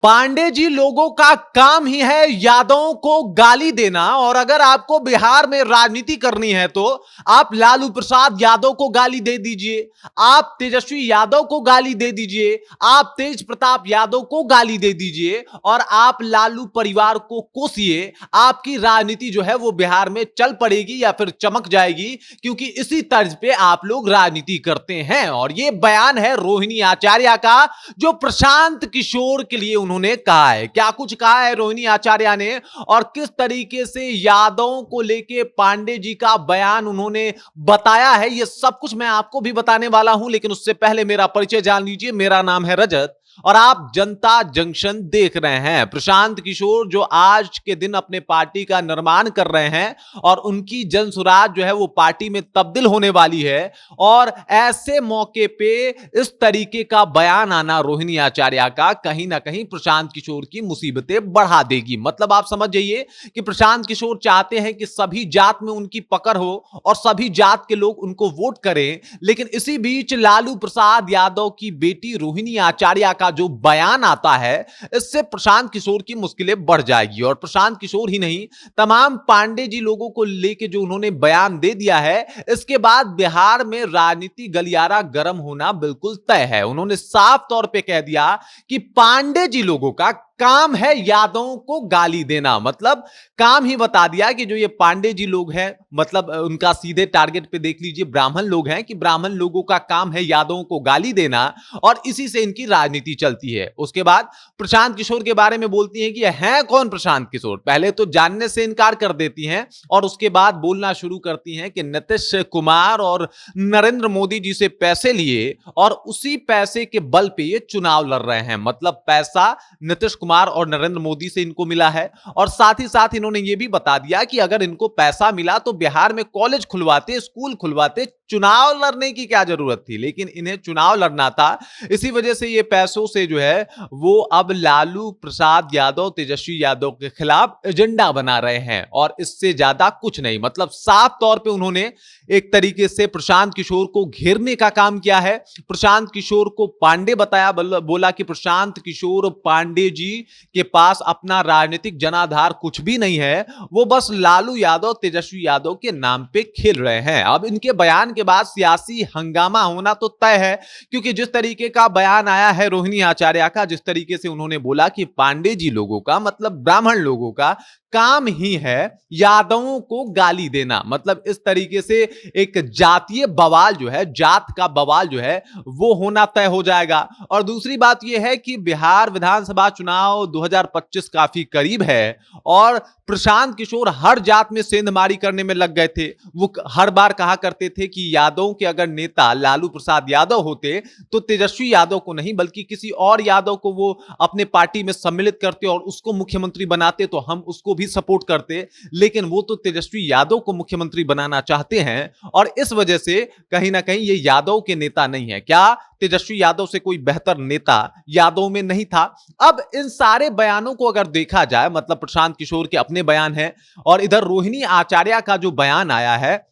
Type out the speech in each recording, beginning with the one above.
पांडे जी लोगों का काम ही है यादवों को गाली देना। और अगर आपको बिहार में राजनीति करनी है तो आप लालू प्रसाद यादव को गाली दे दीजिए, आप तेजस्वी यादव को गाली दे दीजिए, आप तेज प्रताप यादव को गाली दे दीजिए और आप लालू परिवार को कोसिए। आपकी राजनीति जो है वो बिहार में चल पड़ेगी या फिर चमक जाएगी, क्योंकि इसी तर्ज पे आप लोग राजनीति करते हैं। और ये बयान है रोहिणी आचार्य का, जो प्रशांत किशोर के लिए उन्होंने कहा है। क्या कुछ कहा है रोहिणी आचार्य ने और किस तरीके से यादवों को लेके पांडे जी का बयान उन्होंने बताया है, ये सब कुछ मैं आपको भी बताने वाला हूं। लेकिन उससे पहले मेरा परिचय जान लीजिए। मेरा नाम है रजत और आप जनता जंक्शन देख रहे हैं। प्रशांत किशोर जो आज के दिन अपने पार्टी का निर्माण कर रहे हैं और उनकी जनसुराज जो है वो पार्टी में तब्दील होने वाली है, और ऐसे मौके पे इस तरीके का बयान आना रोहिणी आचार्य का कहीं ना कहीं प्रशांत किशोर की मुसीबतें बढ़ा देगी। मतलब आप समझ जाइए कि प्रशांत किशोर चाहते हैं कि सभी जात में उनकी पकड़ हो और सभी जात के लोग उनको वोट करें। लेकिन इसी बीच लालू प्रसाद यादव की बेटी रोहिणी आचार्य का जो बयान आता है, इससे प्रशांत किशोर की मुश्किलें बढ़ जाएगी। और प्रशांत किशोर ही नहीं, तमाम पांडे जी लोगों को लेके जो उन्होंने बयान दे दिया है, इसके बाद बिहार में राजनीति गलियारा गर्म होना बिल्कुल तय है। उन्होंने साफ तौर पे कह दिया कि पांडे जी लोगों का काम है यादवों को गाली देना। मतलब काम ही बता दिया कि जो ये पांडे जी लोग हैं, मतलब उनका सीधे टारगेट पे देख लीजिए ब्राह्मण लोग हैं, कि ब्राह्मण लोगों का काम है यादवों को गाली देना और इसी से इनकी राजनीति चलती है। उसके बाद प्रशांत किशोर के बारे में बोलती हैं कि है कौन प्रशांत किशोर। पहले तो जानने से इनकार कर देती हैं और उसके बाद बोलना शुरू करती हैं कि नीतीश कुमार और नरेंद्र मोदी जी से पैसे लिए और उसी पैसे के बल पे ये चुनाव लड़ रहे हैं। मतलब पैसा नीतीश कुमार और नरेंद्र मोदी से इनको मिला है। और साथ ही साथ इन्होंने ये भी बता दिया कि अगर इनको पैसा मिला तो बिहार में कॉलेज खुलवाते, स्कूल खुलवाते, चुनाव लड़ने की क्या जरूरत थी। लेकिन इन्हें चुनाव लड़ना था, इसी वजह से ये पैसों से जो है वो अब लालू प्रसाद यादव, तेजस्वी यादव के खिलाफ एजेंडा बना रहे हैं और इससे ज्यादा कुछ नहीं। मतलब साफ तौर पे उन्होंने एक तरीके से प्रशांत किशोर को घेरने का काम किया है। प्रशांत किशोर को पांडे बताया, बोला कि प्रशांत किशोर पांडे जी के पास अपना राजनीतिक जनाधार कुछ भी नहीं है, वो बस लालू यादव, तेजस्वी यादव के नाम पे खेल रहे हैं। अब इनके बयान के बाद सियासी हंगामा होना तो तय है, क्योंकि जिस तरीके का बयान आया है रोहिणी आचार्य का, जिस तरीके से उन्होंने बोला कि पांडे जी लोगों का, मतलब ब्राह्मण लोगों का काम ही है यादवों को गाली देना। मतलब इस तरीके से एक जातीय बवाल जो है, जात का बवाल जो है वो होना तय हो जाएगा। और दूसरी बात यह है कि बिहार विधानसभा चुनाव 2025 काफी करीब है और प्रशांत किशोर हर जात में सेंधमारी करने में लग गए थे। वो हर बार कहा करते थे कि यादव के अगर नेता लालू प्रसाद यादव होते तो तेजस्वी यादव को नहीं बल्कि किसी और यादव को वो अपने पार्टी में सम्मिलित करते और उसको मुख्यमंत्री बनाते तो हम उसको भी सपोर्ट करते। लेकिन वो तो तेजस्वी यादव को मुख्यमंत्री बनाना चाहते हैं और इस वजह से कहीं ना कहीं ये यादव के नेता नहीं है। क्या तेजस्वी यादव से कोई बेहतर नेता यादव में नहीं था? अब इन सारे बयानों को अगर देखा जाए, मतलब प्रशांत किशोर के अपने बयान हैं और इधर रोहिणी आचार्य का जो बयान आया है,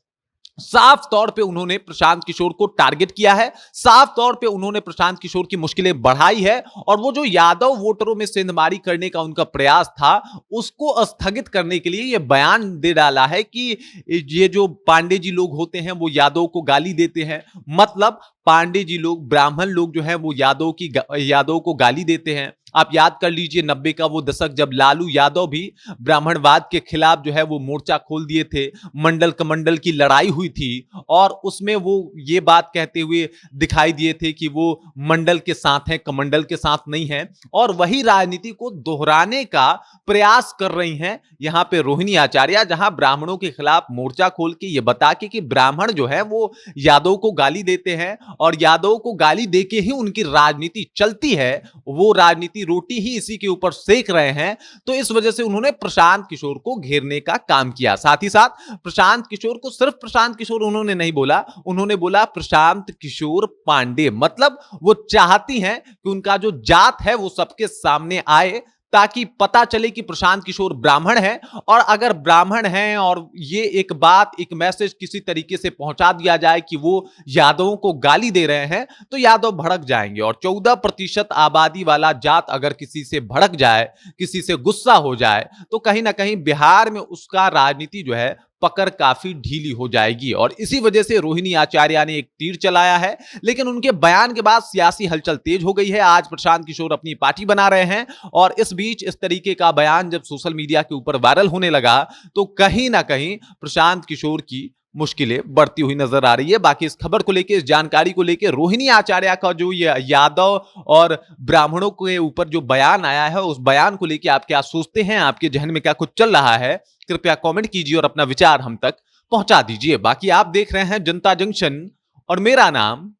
साफ तौर पे उन्होंने प्रशांत किशोर को टारगेट किया है, साफ तौर पे उन्होंने प्रशांत किशोर की मुश्किलें बढ़ाई है और वो जो यादव वोटरों में सेंधमारी करने का उनका प्रयास था उसको स्थगित करने के लिए ये बयान दे डाला है कि ये जो पांडे जी लोग होते हैं वो यादव को गाली देते हैं। मतलब पांडे जी लोग, ब्राह्मण लोग जो है वो यादव को गाली देते हैं। आप याद कर लीजिए 90 का वो दशक जब लालू यादव भी ब्राह्मणवाद के खिलाफ जो है वो मोर्चा खोल दिए थे, मंडल कमंडल की लड़ाई हुई थी और उसमें वो ये बात कहते हुए दिखाई दिए थे कि वो मंडल के साथ हैं, कमंडल के साथ नहीं हैं। और वही राजनीति को दोहराने का प्रयास कर रही हैं यहां पे रोहिणी आचार्य, जहां ब्राह्मणों के खिलाफ मोर्चा खोल के ये बता के कि ब्राह्मण जो है वो यादव को गाली देते हैं और यादव को गाली देके ही उनकी राजनीति चलती है, वो राजनीति रोटी ही इसी के ऊपर सेक रहे हैं। तो इस वजह से उन्होंने प्रशांत किशोर को घेरने का काम किया। साथ ही साथ प्रशांत किशोर को सिर्फ प्रशांत किशोर उन्होंने नहीं बोला, उन्होंने बोला प्रशांत किशोर पांडे। मतलब वो चाहती हैं कि उनका जो जात है वो सबके सामने आए ताकि पता चले कि प्रशांत किशोर ब्राह्मण है, और अगर ब्राह्मण हैं और ये एक बात, एक मैसेज किसी तरीके से पहुंचा दिया जाए कि वो यादवों को गाली दे रहे हैं, तो यादव भड़क जाएंगे। और 14% आबादी वाला जात अगर किसी से भड़क जाए, किसी से गुस्सा हो जाए, तो कहीं ना कहीं बिहार में उसका राजनीति जो है पकड़ काफी ढीली हो जाएगी। और इसी वजह से रोहिणी आचार्य ने एक तीर चलाया है, लेकिन उनके बयान के बाद सियासी हलचल तेज हो गई है। आज प्रशांत किशोर अपनी पार्टी बना रहे हैं, और इस बीच इस तरीके का बयान जब सोशल मीडिया के ऊपर वायरल होने लगा, तो कहीं ना कहीं प्रशांत किशोर की मुश्किलें बढ़ती हुई नजर आ रही है। बाकी इस खबर को लेकर, इस जानकारी को लेकर, रोहिणी आचार्य का जो ये यादव और ब्राह्मणों के ऊपर जो बयान आया है, उस बयान को लेकर आप क्या सोचते हैं, आपके जहन में क्या कुछ चल रहा है, कृपया कमेंट कीजिए और अपना विचार हम तक पहुंचा दीजिए। बाकी आप देख रहे हैं जनता जंक्शन, और मेरा नाम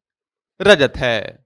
रजत है।